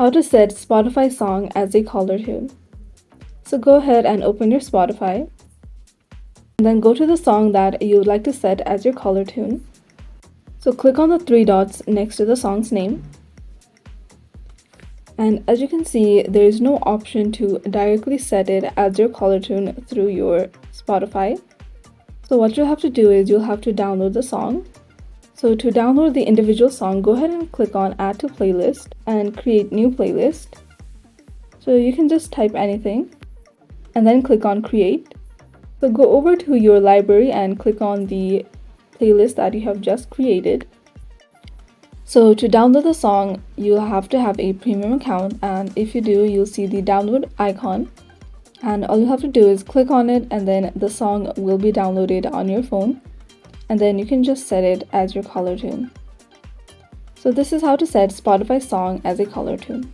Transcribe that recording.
How to set Spotify song as a caller tune. So go ahead and open your Spotify. And then go to the song that you would like to set as your caller tune. So click on the three dots next to the song's name. And as you can see, there is no option to directly set it as your caller tune through your Spotify. So what you'll have to do is you'll have to download the song. So to download the individual song, go ahead and click on Add to Playlist and create new playlist. So you can just type anything and then click on Create. So go over to your library and click on the playlist that you have just created. So to download the song, you'll have to have a premium account, and if you do, you'll see the download icon. And all you have to do is click on it, and then the song will be downloaded on your phone. And then you can just set it as your caller tune. So this is how to set Spotify song as a caller tune.